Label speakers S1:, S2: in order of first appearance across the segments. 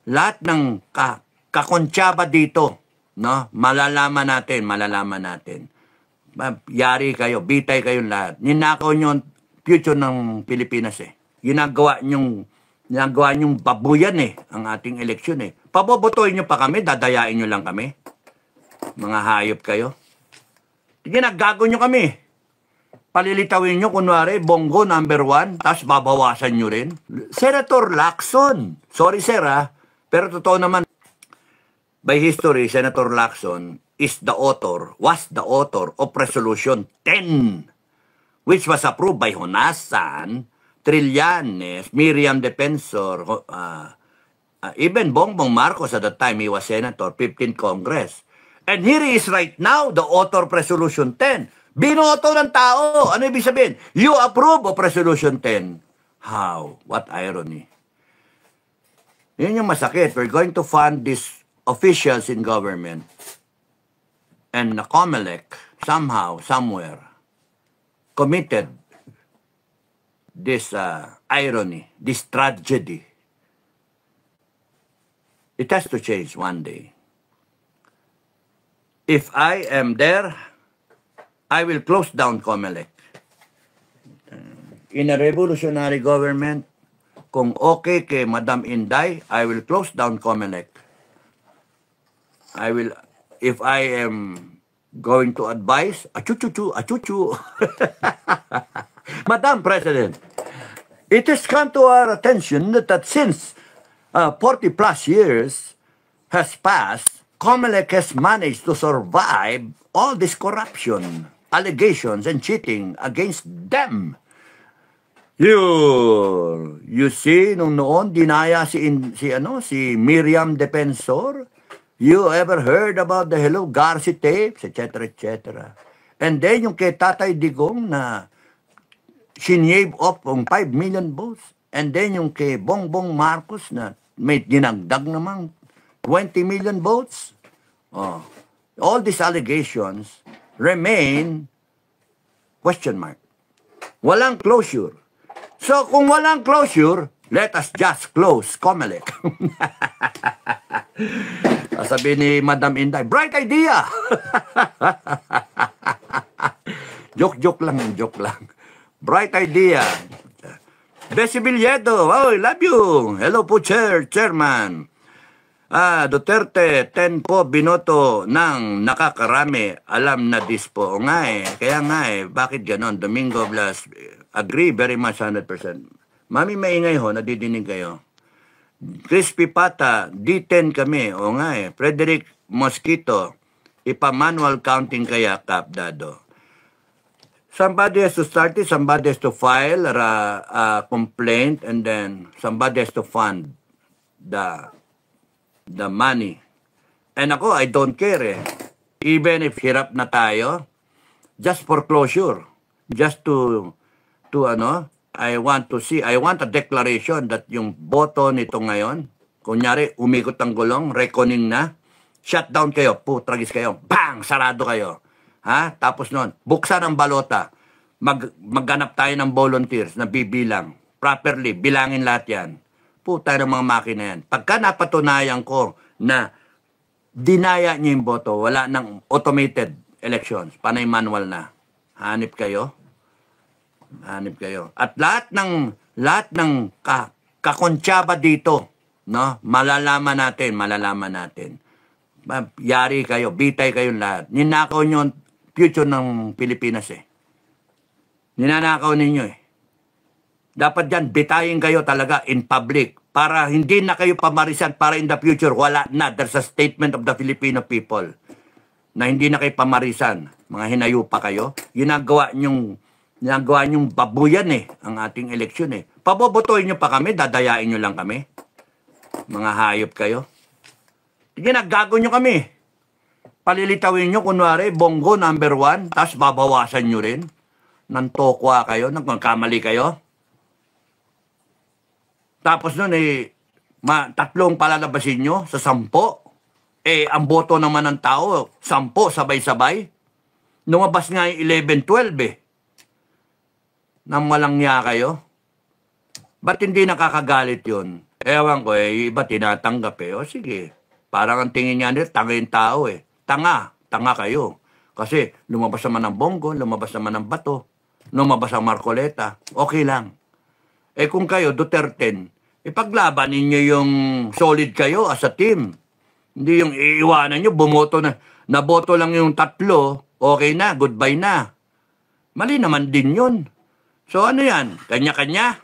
S1: lahat ng kakontsaba dito, no? Malalaman natin. Yari kayo, bitay kayong lahat. Ninakaw nyo ang future ng Pilipinas eh. Ginagawa nyong babuyan eh, ang ating eleksyon eh. Pabobotohin nyo pa kami, dadayain nyo lang kami. Mga hayop kayo. Ginagago nyo kami. Palilitawin nyo, kunwari, Bongo number 1, tapos babawasan nyo rin. Senator Lacson. Sorry sir ha, pero totoo naman. By history, Senator Lacson was the author of Resolution 10, which was approved by Honasan, Trillanes, Miriam Defensor, even Bongbong Marcos at the time he was Senator, 15th Congress. And here he is right now, the author of Resolution 10. Binoto ng tao. Ano ibig sabihin? You approve of Resolution 10. How? What irony. Yun yung masakit. We're going to fund these officials in government. And the COMELEC, somehow, somewhere, committed this irony, this tragedy. It has to change one day. If I am there, I will close down COMELEC. In a revolutionary government, kung okay kay Madam Inday, I will close down COMELEC. If I am going to advise, achuchuchu. Madam President, it has come to our attention that since 40 plus years has passed, COMELEC has managed to survive all this corruption, allegations, and cheating against them. You see, nung noon, dinaya si Miriam Defensor. You ever heard about the Hello Garci tapes, etc., etc. And then yung kay Tatay Digong na sinave off ng 5 million votes. And then yung kay Bongbong Marcos na may dinagdag namang 20 million votes. Oh. All these allegations remain question mark. Walang closure. So kung walang closure, let us just close COMELEC. Sabi ni Madam Inday, bright idea! joke lang. Bright idea. Bessie Villedo, oh, love you. Hello po, Chairman. Duterte, 10 po binoto ng nakakarami. Alam na this po. O nga eh. Kaya nga eh, bakit ganon? Domingo Blas, agree very much 100%. Mami, maingay ho, nadidinig kayo. Crispy Pata, D10 kami. O nga eh. Frederick Mosquito, ipa-manual counting kaya, Kap Dado. Somebody has to start it, somebody has to file a complaint, and then somebody has to fund the money. And ako, I don't care eh. Even if hirap na tayo, just for closure, just to I want a declaration that yung boto nito ngayon, kunyari, umikot ang gulong, reckoning na, shutdown kayo, putragis kayo, bang, sarado kayo. Ha? Tapos nun, buksan ang balota, magganap tayo ng volunteers na bibilang, properly, bilangin lahat yan. Puta ng mga makina yan. Pagka napatunayan ko na dinaya niyo yung boto, wala ng automated elections, panay manual na. Hanip kayo. At lahat ng kakontsaba dito, no? Malalaman natin. Yari kayo, bitay kayong lahat. Ninakaw nyo ang future ng Pilipinas eh. Ninanakaw ninyo eh. Dapat yan, bitayin kayo talaga in public para hindi na kayo pamarisan, para in the future, wala na. There's a statement of the Filipino people na hindi na kayo pamarisan. Mga hinayupa kayo. Ginagawa nyong babuyan eh, ang ating eleksyon eh. Pabobotohin nyo pa kami, dadayain nyo lang kami. Mga hayop kayo. Ginagago nyo kami. Palilitawin nyo, kunwari, Bongo number 1, tapos babawasan nyo rin. Nantokwa kayo, nagkamali kayo. Tapos nun eh, tatlong palalabasin nyo sa 10. Eh, ang boto naman ng tao, 10, sabay-sabay. Lumabas nga yung 11-12 eh. Nang walang niya kayo. Ba't hindi nakakagalit yun? Ewan ko eh, yung iba tinatanggap eh. O sige, parang ang tingin niya nila, tanga yung tao eh. Tanga kayo. Kasi lumabas naman ng Bongo, lumabas naman ng Bato, lumabas ang Marcoleta, okay lang. Eh kung kayo, Duterte, ipaglaban ninyo yung solid kayo as a team. Hindi yung iiwanan nyo, bumoto na, naboto lang yung 3, okay na, goodbye na. Mali naman din yun. So ano yan? Kanya-kanya?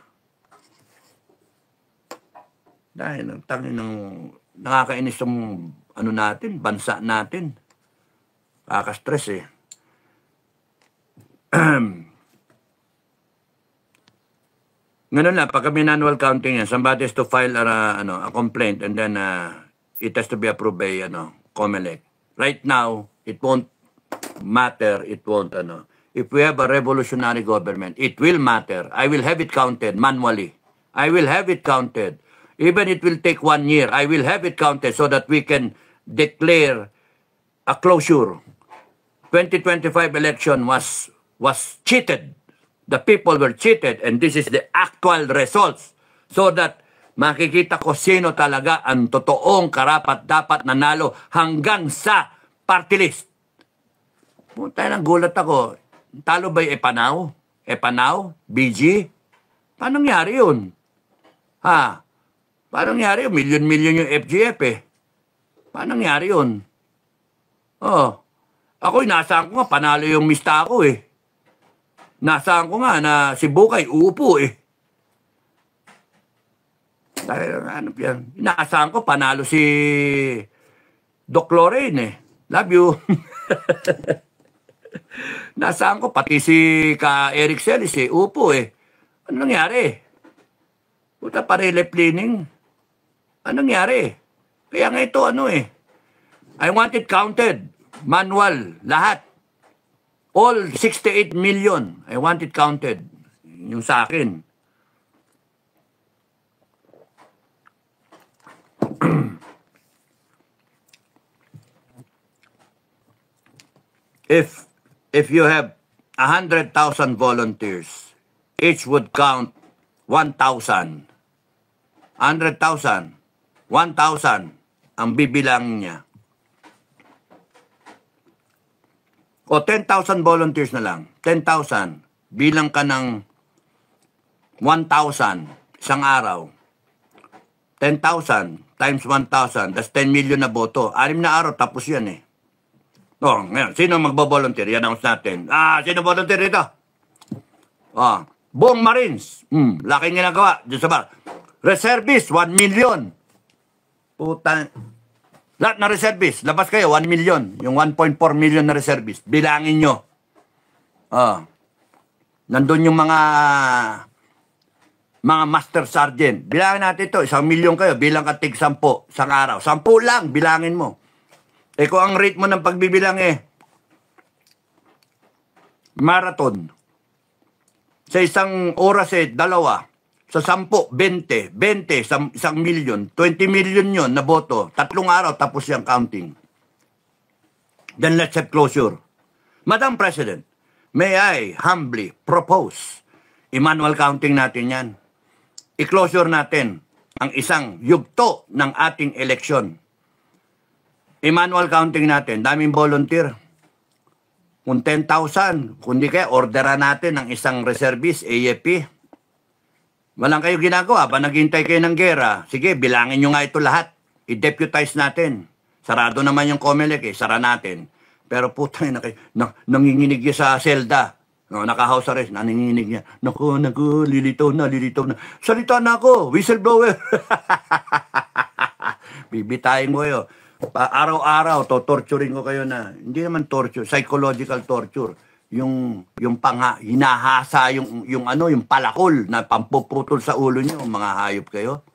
S1: Dahil ang tangin ng nakakainis yung ano natin, bansa natin. Kaka-stress eh. Ganun lang, pag kami manual counting yan, somebody has to file a complaint and then it has to be approved by COMELEC. Right now, it won't matter, it won't If we have a revolutionary government, it will matter. I will have it counted manually. I will have it counted. Even it will take 1 year, I will have it counted so that we can declare a closure. 2025 election was cheated. The people were cheated and this is the actual results. So that makikita ko sino talaga ang totoong karapat-dapat nanalo hanggang sa party list. Puta nang gulat ako. Talo ba'y Epanaw? Epanaw? BG? Paano nangyari yun? Ha? Paano nangyari yun? Milyon-milyon yung FGF eh. Paano nangyari yun? Oh. Ako, inasaan ko nga, panalo yung mista ko eh. Nasaan ko nga na si Bukay uupo eh. Dahil ano yan? Inasaan ko, panalo si Doc Lorraine eh. Love you. Nasaan ko, pati si Eric Celis eh, upo eh. Ano nangyari? Puta pa cleaning. Ano nangyari? Kaya nga ito I want it counted. Manual, lahat. All 68 million. I want it counted. Yung sa akin. If you have 100,000 volunteers, each would count 1,000. 100,000. 1,000 ang bibilang niya. O 10,000 volunteers na lang. 10,000. Bilang ka ng 1,000 isang araw. 10,000 times 1,000. That's 10 million na boto. 6 na araw, tapos yan eh. O, ngayon, sino magbo-volunteer? I-announce natin. Sino volunteer dito? Buong Marines. Laking ginagawa. Diyos sa bar. Reservist, 1 million. Puta. Lahat na reservist, labas kayo, 1 million. Yung 1.4 million na reservist, bilangin nyo. Nandun yung mga master sergeant. Bilangin natin ito, 1 million kayo, bilang ka tig 10, isang araw. 10 lang, bilangin mo. Eh kung ang rate mo ng pagbibilang marathon. Sa isang oras 2. Sa 10, 20, 20, 1 million, 20 million yun na boto. 3 araw tapos yung counting. Then let's have closure. Madam President, may I humbly propose, i-manual counting natin yan. I-closure natin ang isang yugto ng ating eleksyon. I-manual counting natin, daming volunteer. Kung 10,000, kundi kaya orderan natin ang isang reservist, AFP. Walang kayo ginagawa, ba naghintay kayo ng gera? Sige, bilangin nyo nga ito lahat. I-deputize natin. Sarado naman yung COMELEC sara natin. Pero putay na kayo, nanginginig niya sa selda. Naka-house arrest, nanginginig niya. Naku, lilitaw na. Salita na ako, whistleblower. Bibitayin mo kayo. Araw-araw, torturing ko kayo na. Hindi naman torture, psychological torture. Yung hinahasa yung palakol na pampuputol sa ulo niyo, mga hayop kayo.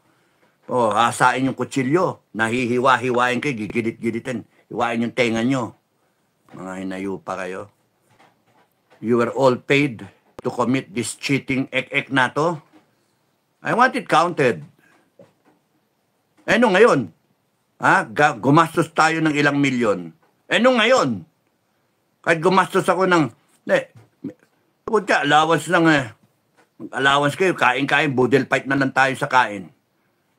S1: Hasain yung kutsilyo, nahihiwa-hiwain kayo, gigilit-gilitin. Hiwain yung tenga nyo. Mga hinayupa kayo. You were all paid to commit this cheating ek-ek na to. I want it counted. Ano ngayon? Gumastos tayo ng ilang milyon. Ano ngayon? Kahit gumastos ako ng allowance lang allowance kayo, kain-kain, budel fight na lang tayo sa kain.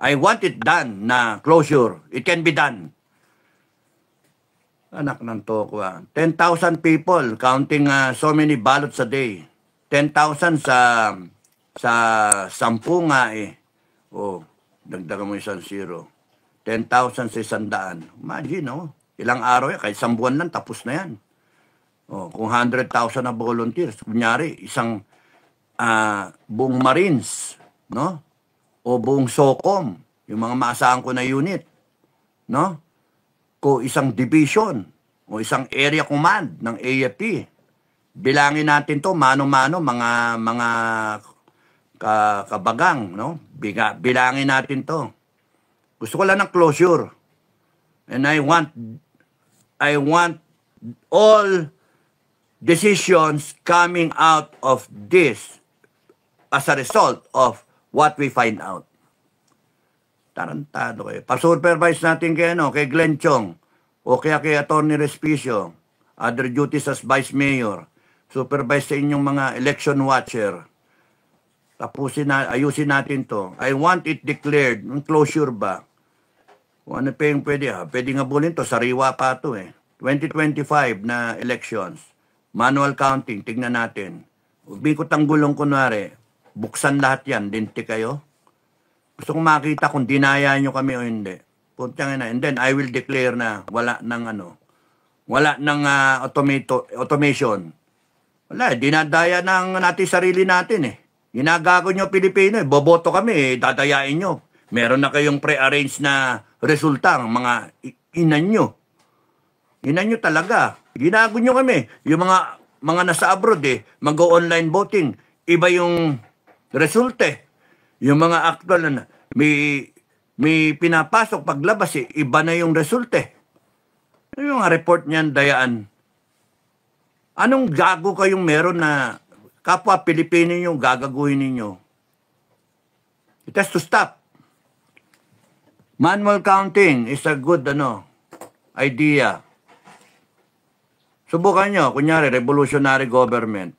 S1: I want it done na closure. It can be done. Anak ng toko 10,000 people counting so many ballots a day. 10,000 sa 10 nga eh. Oh, dagdagan mo isang zero. 10,000 sa 100. Imagine, oh. Ilang araw yan, kahit isang buwan lang, tapos na yan. Oh, kung 100,000 na volunteers, kunyari, isang buong Marines, no? O buong SOCOM, yung mga maasahan ko na unit, no? Ko isang division o isang area command ng AFP. Bilangin natin to mano-mano mga kabagang, no? Bilangin natin to. Gusto ko lang ng closure. And I want all decisions coming out of this as a result of what we find out. Tarantado kayo. Pa-supervise natin kay Glenn Chong o kaya kay Atty. Respicio, other duties as Vice Mayor, supervise sa inyong mga election watcher. Ayusin natin to. I want it declared. Closure ba? Kung ano pa yung pwede, pwede nga bulin to. Sariwa pa to 2025 na elections. Manual counting, tignan natin. Bikot ang gulong kunwari, buksan lahat yan, dinti kayo. Gusto kong makita kung dinaya nyo kami o hindi. Puntang ina. And then, I will declare na wala ng automation. Wala, dinadaya natin sarili natin Ginagago nyo Pilipino boboto kami dadayain nyo. Meron na kayong pre-arrange na resulta, mga inan nyo. Inan nyo talaga. Ginago nyo kami. Yung mga nasa abroad mag-online voting. Iba yung resulta Yung mga actual na may pinapasok paglabas iba na yung resulta Yung mga report niyan, dayaan. Anong gago kayong meron na kapwa Pilipino yung gagaguhin ninyo? It has to stop. Manual counting is a good idea. Subukan nyo, kunyari, revolutionary government.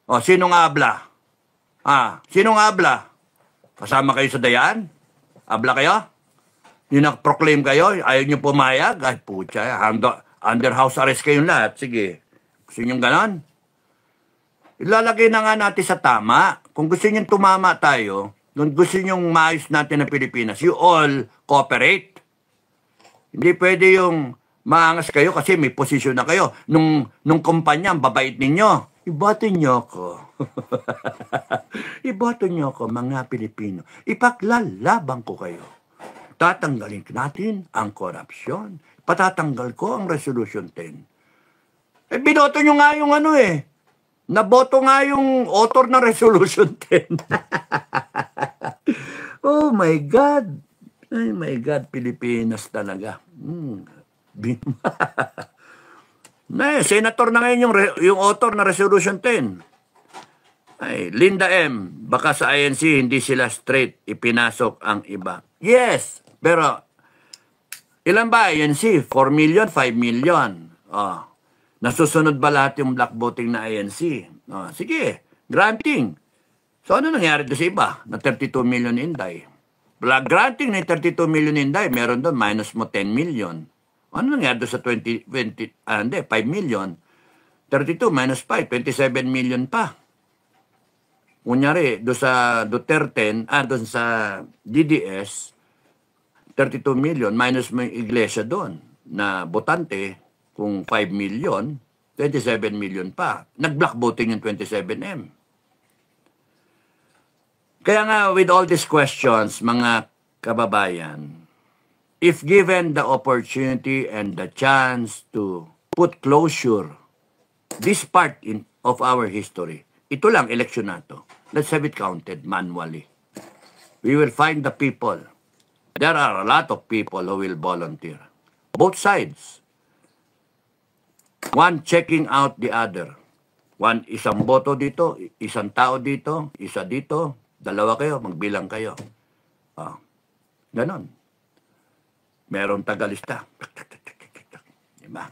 S1: O, sinong abla? Sinong abla? Kasama kayo sa dayaan? Abla kayo? Yung nag-proclaim kayo? Ayaw nyo pumayag? Ay, putya. Under house arrest kayong lahat. Sige. Gusto nyo ganon? Ilalagay na nga natin sa tama. Kung gusto nyo tumama tayo, kung gusto nyo maayos natin ng Pilipinas, you all cooperate. Hindi pwede yung maangas kayo kasi may posisyon na kayo. Nung kumpanya, ang babait ninyo. Iboto nyo ko. Iboto nyo ko, mga Pilipino. Ipaglalaban ko kayo. Tatanggalin natin ang korupsyon. Patatanggal ko ang Resolution 10. Binoto nyo nga yung naboto nga yung author ng Resolution 10. Oh my God. Ay my God, Pilipinas talaga. Senator na ngayon yung author na Resolution 10. Ay, Linda M. Baka sa INC hindi sila straight ipinasok ang iba. Yes, pero ilan ba INC? 4 million, 5 million. Nasusunod ba lahat yung black voting na INC? Sige, granting. So ano nangyari doon sa iba? Na 32 million Inday. Black granting na 32 million Inday, meron doon minus mo 10 million. Ano nangyari doon sa 5 million? 32 minus 5, 27 million pa. Kunyari, doon sa Duterte, doon sa DDS, 32 million, minus mo yung iglesia doon, na botante, kung 5 million, 27 million pa. Nag-block voting yung 27M. Kaya nga, with all these questions, mga kababayan, if given the opportunity and the chance to put closure, this part of our history, ito lang, eleksyon na to. Let's have it counted manually. We will find the people. There are a lot of people who will volunteer. Both sides. One checking out the other. One, isang boto dito, isang tao dito, isa dito, dalawa kayo, magbilang kayo. Ganon. Meron tagalista. Diba?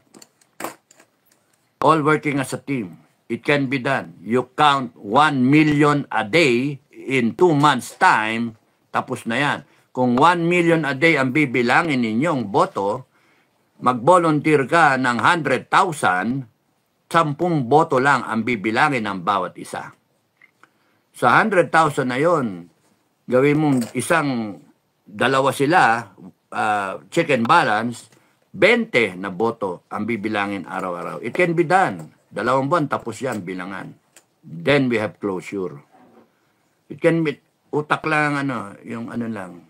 S1: All working as a team. It can be done. You count 1 million a day in 2 months' time, tapos na yan. Kung 1 million a day ang bibilangin ninyong boto, mag-volunteer ka ng 100,000, 10 boto lang ang bibilangin ng bawat isa. Sa 100,000 na yon, gawin mong dalawa sila, check and balance, 20 na boto ang bibilangin araw-araw. It can be done. 2 buwan, tapos yan, bilangan. Then we have closure. It can be, utak lang, yung lang,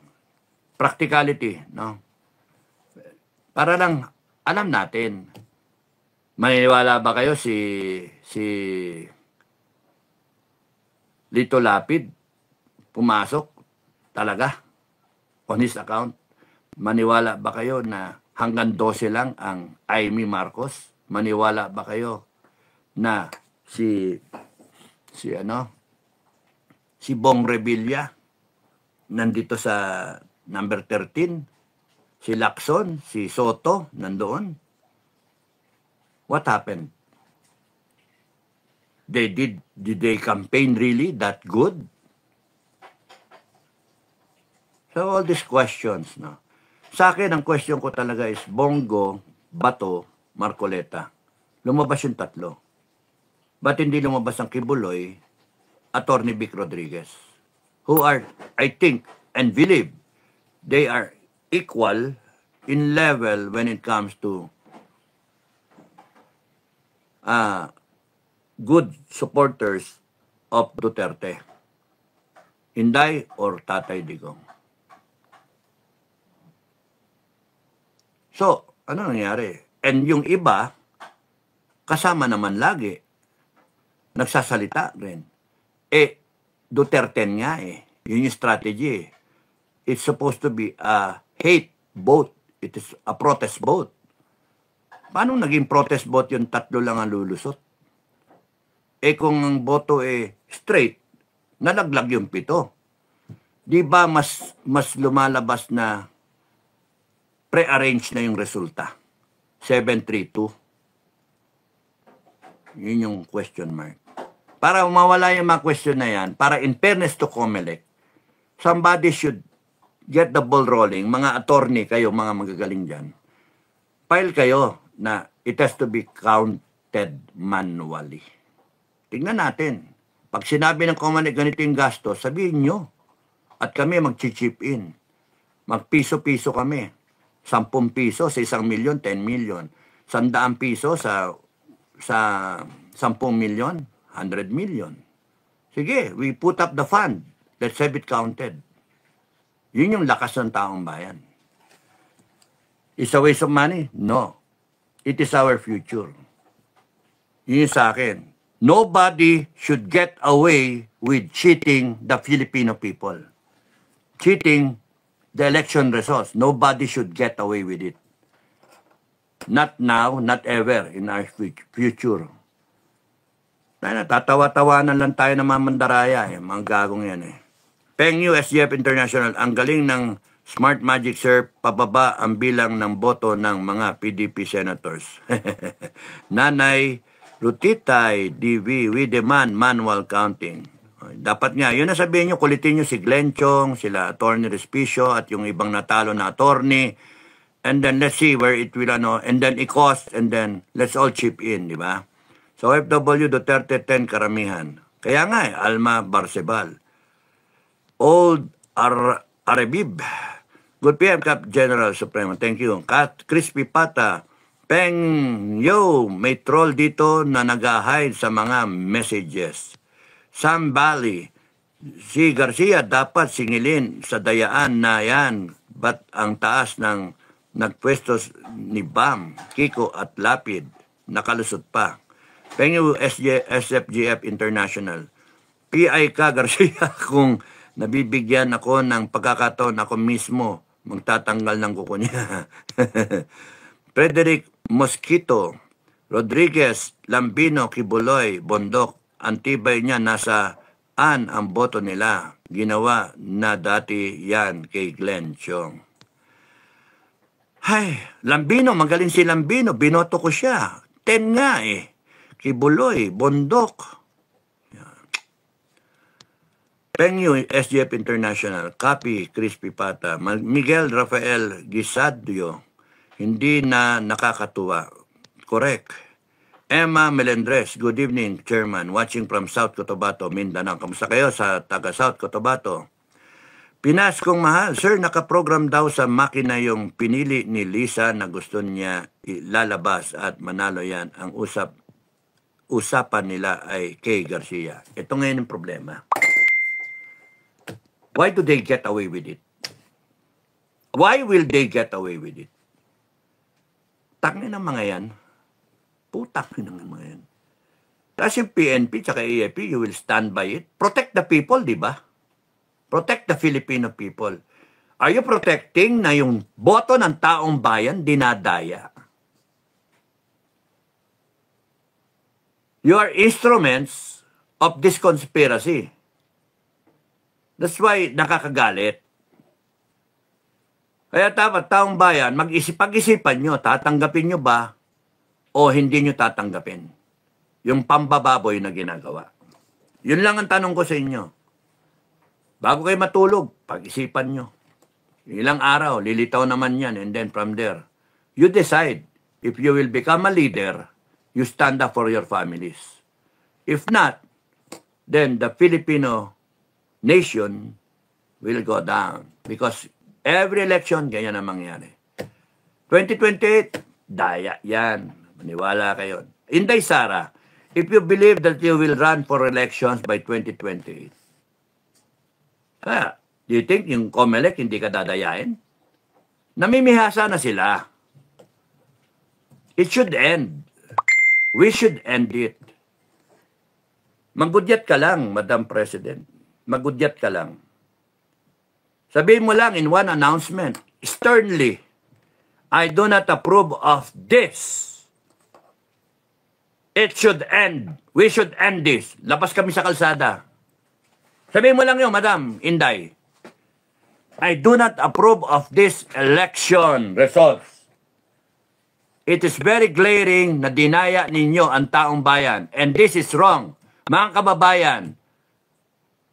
S1: practicality, no? Para lang, alam natin. Maniniwala ba kayo si Lito Lapid pumasok talaga on his account? Maniwala ba kayo na hanggang 12 lang ang Amy Marcos? Maniwala ba kayo na si Bong Revilla nandito sa number 13? Si Lacson, si Soto nandoon? What happened? Did they campaign really that good? So all these questions, no? Sa akin, ang question ko talaga is Bongo, Bato, Marcoleta. Lumabas yung tatlo. Ba't hindi lumabas ang Kibuloy, Attorney Vic Rodriguez? Who are, I think, and believe, they are equal in level when it comes to good supporters of Duterte. Inday or Tatay Digong. So, ano nangyari? And yung iba, kasama naman lagi, nagsasalita rin. Duterte nga Yun yung strategy. It's supposed to be a hate vote. It is a protest vote. Paano naging protest vote yung 3 lang ang lulusot? Kung ang boto straight, nalaglag yung 7. Di ba mas lumalabas na pre-arrange na yung resulta? 7-3-2. Yun yung question mark. Para mawala yung mga question na yan, para in fairness to COMELEC, somebody should get the ball rolling. Mga attorney kayo, mga magagaling dyan. File kayo na it has to be counted manually. Tingnan natin. Pag sinabi ng COMELEC ganito yung gasto, sabihin nyo. At kami mag-chip in. Mag-piso-piso kami. 10 piso sa 1 milyon, 10 milyon. 100 piso sa 10 milyon, 100 million. Sige, we put up the fund. Let's have it counted. Yun yung lakas ng taong bayan. Is a waste of money? No. It is our future. Yun yung sa akin. Nobody should get away with cheating the Filipino people. Cheating the election results. Nobody should get away with it. Not now, not ever in our future. Natatawa-tawanan lang tayo ng mga mandaraya. Mga gagong yan Peng Yu, SGF International, ang galing ng Smart Magic Sir, pababa ang bilang ng boto ng mga PDP senators. Nanay Rutitay, DV, we demand manual counting. Dapat nga, yun na sabihin nyo, kulitin nyo si Glenn Chong, sila Attorney Respicio, at yung ibang natalo na attorney. And then let's see where it will, and then i-cost, and then let's all chip in, di ba? So, FW Duterte 10 karamihan. Kaya nga Alma Barcebal. Old Arebib. Good PM, Cap General Supremo. Thank you. Crispy Pata. Peng, yo, may troll dito na nag-hide sa mga messages. Sam Bali. Si Garcia dapat singilin sa dayaan na yan. Ba't ang taas ng nagpwesto ni Bam, Kiko at Lapid nakalusot pa? Peng yu, SFGF International. PI ka, Garcia, kung nabibigyan ako ng pagkakataon, ako mismo magtatanggal ng kuko niya. Frederick Mosquito, Rodriguez, Lambino, Kibuloy, Bondok, antibay niya nasaan ang boto nila. Ginawa na dati yan kay Glenn Chong. Hay, Lambino, magaling si Lambino, binoto ko siya. 10 nga Kibuloy, Bondok. Peng Yu, SGF International, Copy, Crispy Pata, Miguel Rafael Gisadio, hindi na nakakatuwa. Correct. Emma Melendres, good evening, Chairman. Watching from South Cotabato, Mindanao. Kamusta kayo sa taga South Cotabato? Pinas kong mahal, sir, nakaprogram daw sa makina yung pinili ni Lisa na gusto niya ilalabas at manalo yan. Ang usapan nila ay Kay Garcia. Ito ngayon ang problema. Why do they get away with it? Why will they get away with it? Tangin ng mga yan. Putak ng mga yan. Tapos yung PNP tsaka AFP, you will stand by it. Protect the people, di ba? Protect the Filipino people. Are you protecting na yung boto ng taong bayan dinadaya? You are instruments of this conspiracy. That's why nakakagalit. Kaya dapat taong bayan, pag-isipan nyo, tatanggapin nyo ba o hindi nyo tatanggapin yung pambababoy na ginagawa. Yun lang ang tanong ko sa inyo. Bago kayo matulog, pag-isipan nyo. Ilang araw, lilitaw naman yan, and then from there, you decide if you will become a leader, you stand up for your families. If not, then the Filipino nation will go down. Because every election, ganyan ang mangyari. 2028, daya yan. Maniwala kayo. Inday Sara, if you believe that you will run for elections by 2028, do you think yung COMELEC hindi ka dadayain? Namimihasa na sila. It should end. We should end it. Magudyat ka lang, Madam President. Magudyat ka lang. Sabihin mo lang in one announcement, sternly, I do not approve of this. It should end. We should end this. Labas kami sa kalsada. Sabihin mo lang yun, Madam Inday. I do not approve of this election results. It is very glaring na dinaya ninyo ang taong bayan. And this is wrong. Mga kababayan,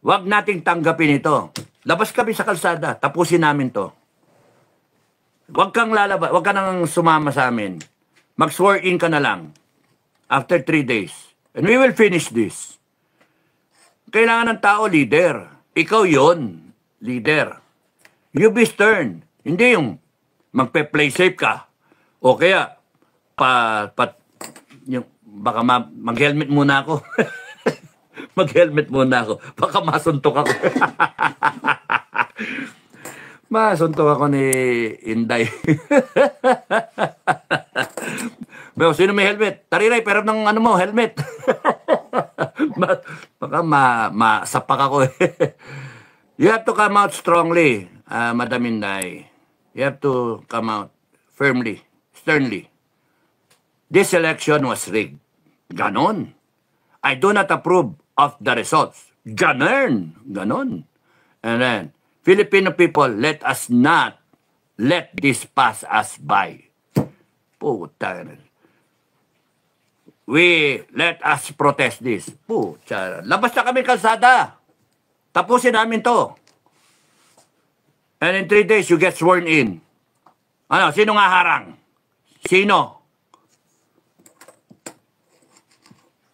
S1: wag nating tanggapin ito. Labas kami sa kalsada. Tapusin namin to. Wag kang lalabas. Wag ka nang sumama sa amin. Mag-swear in ka na lang. After 3 days. And we will finish this. Kailangan ng tao, leader. Ikaw yon, leader. You be stern. Hindi yung magpe-play safe ka. O kaya, yung, baka mag-helmet muna ako. Mag-helmet muna ako. Baka masuntok ako. Masuntok ako ni Inday. Pero sino may helmet? Tariray, pero ng ano mo, helmet. Baka masapak ako eh. You have to come out strongly, Madam Inday. You have to come out firmly, sternly. This election was rigged. Ganon. I do not approve of the results. Ganon. Ganon. And then, Filipino people, let us not let this pass us by. Puta. Let us protest this. Puta. Labas na kami kalsada. Tapusin namin to. And in 3 days, you get sworn in. Ano, sino nga harang? Sino?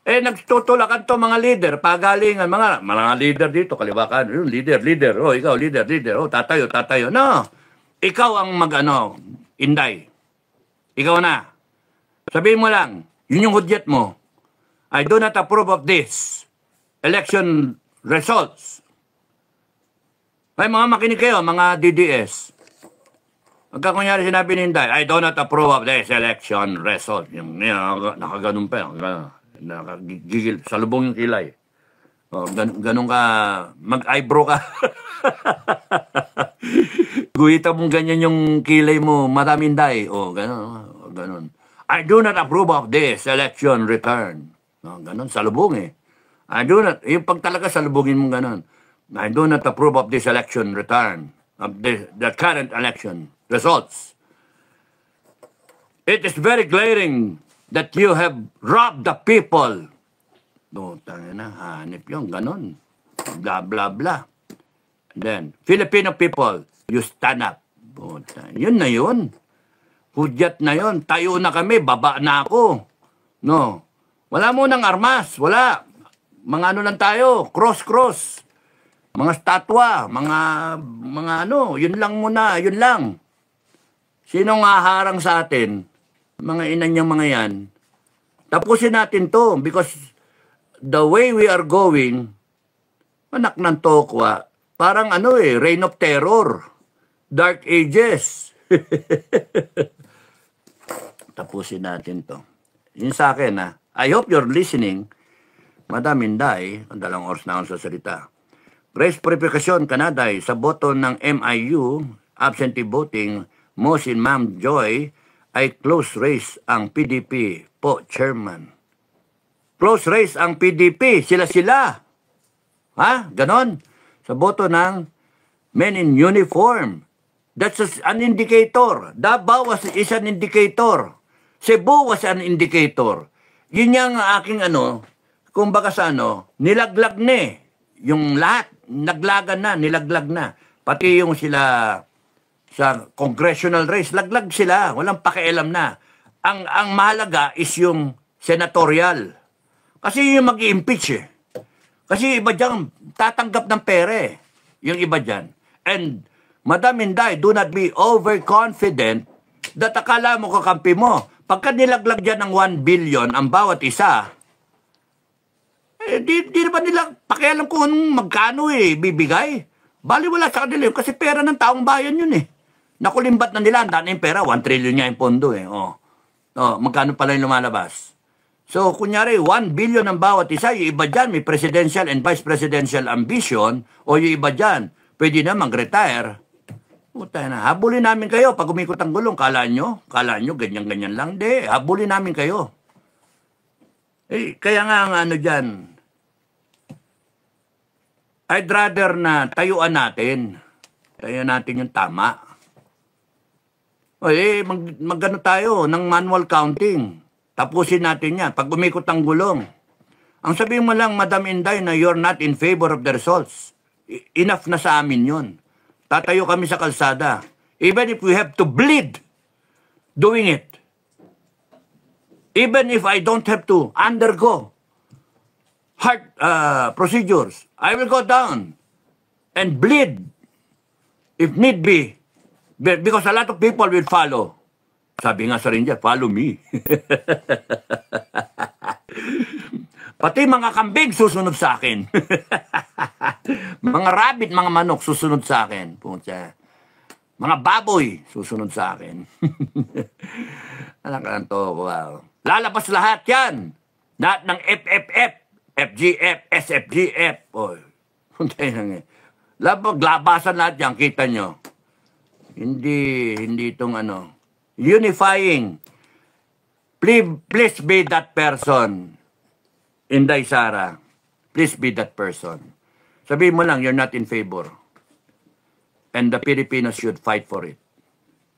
S1: Nagtutulakan to mga leader, pagalingan, mga leader dito, kaliwakan, leader, oh, ikaw, leader, oh, tatayo. No, ikaw ang Inday. Ikaw na. Sabihin mo lang, yun yung hudyat mo. I do not approve of this election results. Ay, mga makinig kayo, mga DDS. Pagka kunyari sinabi ni Inday, I do not approve of this election result. Yung nakaganon pa, nakagigil, salubong yung kilay. O, ganun ka, mag-eyebrow ka. Guhita mong ganyan yung kilay mo, Madam Inday. O, ganun. I do not approve of this election return. O, ganun, salubong eh. I do not, yung pag talaga salubungin mong ganun. I do not approve of this election return, of the current election results. It is very glaring that you have robbed the people. No, tanga na, hanip yung ganon. blah, blah, blah. And then, Filipino people, you stand up. Puta, yun na yun. Hudyat na yun. Tayo na kami, baba na ako. No. Wala mo ng armas. Wala. Mga ano lang tayo, cross. Mga statwa, mga ano, yun lang muna, yun lang. Sinong haharang sa atin? Mga ina niyang mga yan. Tapusin natin to because the way we are going, anak ng tokwa, parang ano Reign of Terror, Dark Ages. Tapusin natin to. Yun sa akin I hope you're listening. Madam Inday, ang 2 oras na akong sa salita. Press Purification Kanaday sa boto ng MIU, absentee voting, mo si Ma'am Joy, ay close race ang PDP po, Chairman. Close race ang PDP, sila-sila. Ha? Ganon. Sa boto ng men in uniform. That's an indicator. Davao is an indicator. Cebu was an indicator. Yun yung aking kumbaga sa nilaglag na yung lahat, naglagan na, nilaglag na. Pati yung sila sa congressional race, laglag sila, walang pakialam na. Ang mahalaga is yung senatorial. Kasi yung mag-i-impeach Kasi iba dyan, tatanggap ng pere. Yung iba dyan. And, Madam Inday, do not be overconfident that akala mo kakampi mo. Pagka nilaglag dyan ng 1 billion ang bawat isa, di naman nila pakialam kung magkano bibigay. Bali wala sa kanila yun kasi pera ng taong bayan yun Nakulimbat na nila, ang daan yung pera, 1 trillion niya yung pondo magkano pala yung lumalabas. So, kunyari, 1 billion ang bawat isa, yung iba dyan, may presidential and vice presidential ambition, o yung iba dyan, pwede na mag-retire. Puta na, habulin namin kayo pag umikot ang gulong. Kala nyo, ganyan-ganyan lang. Di, habulin namin kayo. Kaya nga ang dyan, I'd rather na tayuan natin. Tayuan natin yung tama. Magano tayo ng manual counting. Tapusin natin yan. Pag umikot ang gulong. Ang sabihin mo lang, Madam Inday, na you're not in favor of the results. Enough na sa amin yun. Tatayo kami sa kalsada. Even if we have to bleed doing it. Even if I don't have to undergo heart procedures, I will go down and bleed if need be. Because a lot of people will follow. Sabi nga sa Ranger, follow me. Pati mga kambing susunod sa akin. Mga rabbit, mga manok susunod sa akin. Mga baboy susunod sa akin. Alam ka lang to, wow. Lalabas lahat yan. Lahat ng FFF, FGF, SFGF. Labasan lahat yan, kita nyo. Hindi itong unifying. Please be that person. Inday Sara, please be that person. Sabihin mo lang, you're not in favor. And the Filipinos should fight for it.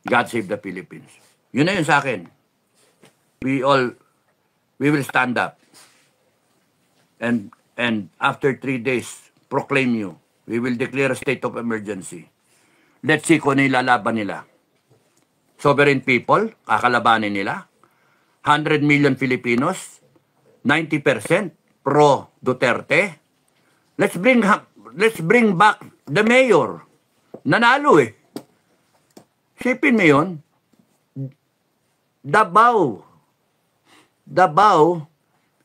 S1: God save the Philippines. Yun na yun sa akin. We will stand up. And after 3 days, proclaim you. We will declare a state of emergency. Let's see kung ano ilalaban nila. Sovereign people, kakalabanin nila. 100 million Filipinos, 90% pro Duterte. Let's bring back the mayor. Nanalo Sipin mo yun. Davao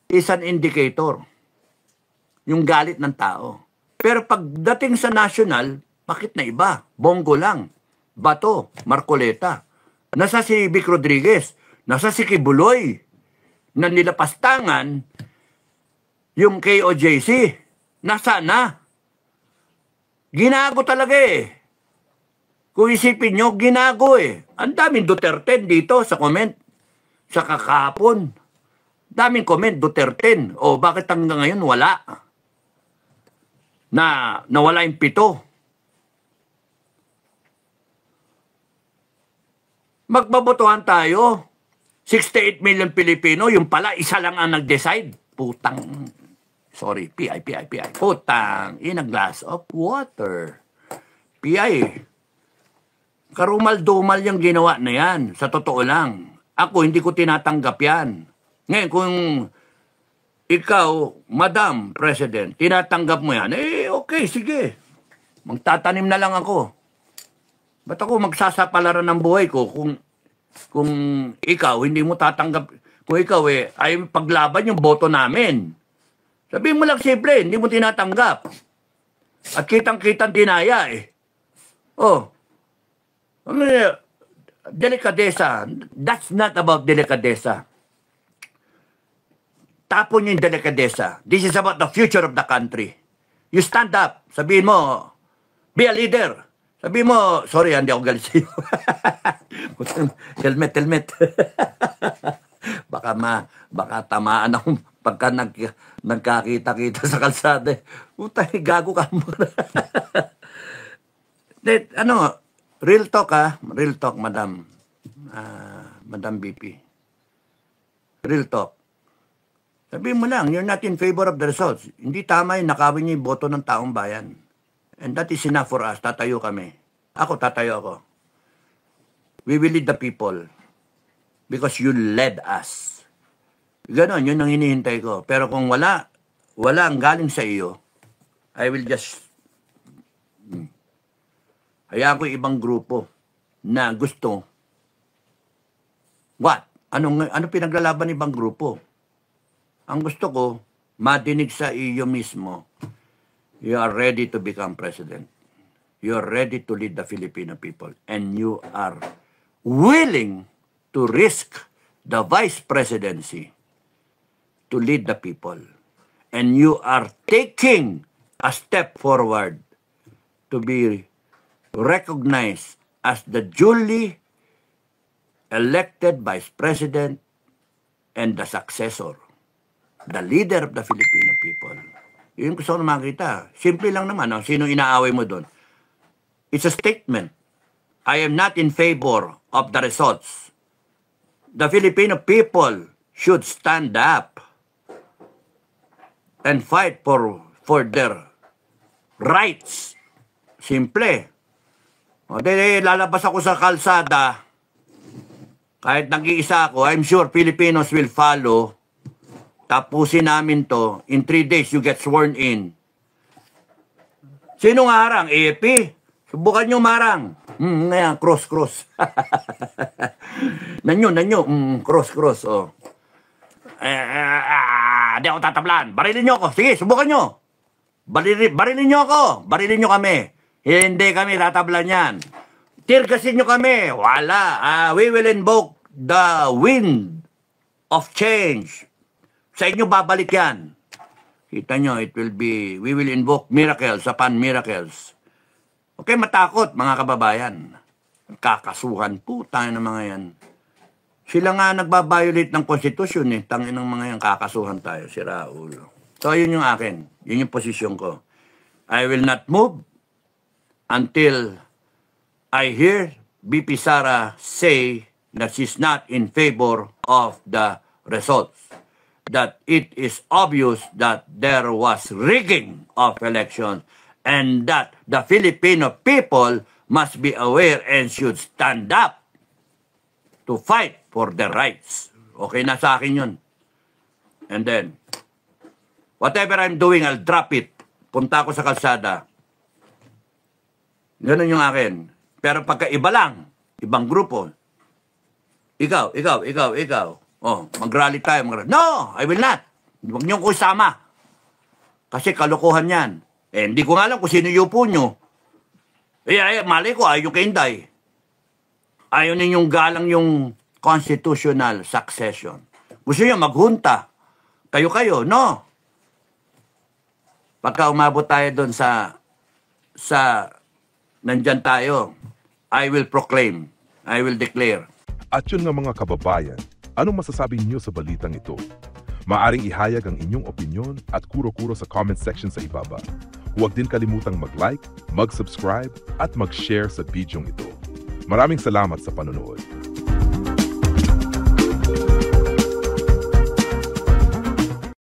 S1: is an indicator. Yung galit ng tao. Pero pagdating sa national, bakit na iba? Bongo lang. Bato, Marcoleta. Nasa si Vic Rodriguez. Nasa si Kibuloy. Na nilapastangan yung KOJC. Nasa na? Ginago talaga Kung isipin nyo, ginago Ang daming Duterte dito sa comment. Sa kakapon. Daming comment, Duterte. O bakit hanggang ngayon wala? Nawala yung 7. Magbabotohan tayo. 68 million Pilipino, yung pala, isa lang ang nag-decide. Putang. Sorry, PI. Putang, in a glass of water. PI, karumal-dumal yung ginawa na yan. Sa totoo lang. Ako, hindi ko tinatanggap yan. Ngayon, kung ikaw, Madam President, tinatanggap mo yan, okay, sige. Magtatanim na lang ako. Ba't ako magsasapalaran ng buhay ko kung ikaw, hindi mo tatanggap, kung ikaw ay paglaban yung boto namin. Sabihin mo lang simple, hindi mo tinatanggap. At kitang-kitang dinaya Oh, delikadesa. That's not about delikadesa. Tapon yung delikadesa. This is about the future of the country. You stand up. Sabihin mo, be a leader. Sabihin mo, sorry, hindi ako galit sa'yo. helmet. Baka tamaan ako pagka nagkakita-kita sa kalsada. Utay, gago ka mo. Real talk real talk, Madam VP. Real talk. Sabihin mo lang, you're not in favor of the results. Hindi tama yung nakawin niyo yung boto ng taong bayan. And that is enough for us. Tatayo kami. Tatayo ako. We will lead the people because you led us. Ganon, yun ang hinihintay ko. Pero kung wala ang galing sa iyo, I will just hayaan ko ibang grupo na gusto. What? Ano pinaglalaban ng ibang grupo? Ang gusto ko, madinig sa iyo mismo, you are ready to become president. You are ready to lead the Filipino people. And you are willing to risk the vice presidency to lead the people. And you are taking a step forward to be recognized as the duly elected vice president and the successor, the leader of the Filipino people. Yun gusto ko na makita. Simple lang naman. Sino inaaway mo doon? It's a statement. I am not in favor of the results. The Filipino people should stand up and fight for their rights. Simple. Lalabas ako sa kalsada. Kahit nag-iisa ako, I'm sure Filipinos will follow. Tapusin namin to. In 3 days, you get sworn in. Sino nga harang? AFP? Subukan nyo marang. Ngayon, cross. nanyo. Cross. Oh. Di ako tatablan. Barilin nyo ako. Sige, subukan nyo. Barilin nyo ako. Barilin nyo kami. Hindi kami tatablan yan. Tirgasin nyo kami. Wala. We will invoke the wind of change. Sa inyo babalik yan. Kita nyo, we will invoke miracles upon miracles. Okay, matakot mga kababayan. Kakasuhan po tayo ng mga yan. Sila nga nagbabiolate ng konstitusyon Tangin ng mga yan, kakasuhan tayo, si Raul. So, yun yung akin. Yun yung posisyon ko. I will not move until I hear BP Sara say that she's not in favor of the results. That it is obvious that there was rigging of elections and that the Filipino people must be aware and should stand up to fight for their rights. Okay na sa akin yun. And then, whatever I'm doing, I'll drop it. Punta ako sa kalsada. Ganun yung akin. Pero pagka iba lang, ibang grupo, ikaw. Mag-rally tayo. No, I will not. Huwag niyong ko isama. Kasi kalokohan yan. Hindi ko nga alam kung sino yung upo nyo. Mali ko, ayaw yung kainday. Ayaw ninyong galang yung constitutional succession. Gusto nyo maghunta. Kayo, no. Pagka umabot tayo doon sa nandyan tayo, I will proclaim, I will declare.
S2: At yun nga mga kababayan, anong masasabi niyo sa balitang ito? Maaring ihayag ang inyong opinyon at kuro-kuro sa comment section sa ibaba. Huwag din kalimutang mag-like, mag-subscribe at mag-share sa bidyong ito. Maraming salamat sa panonood.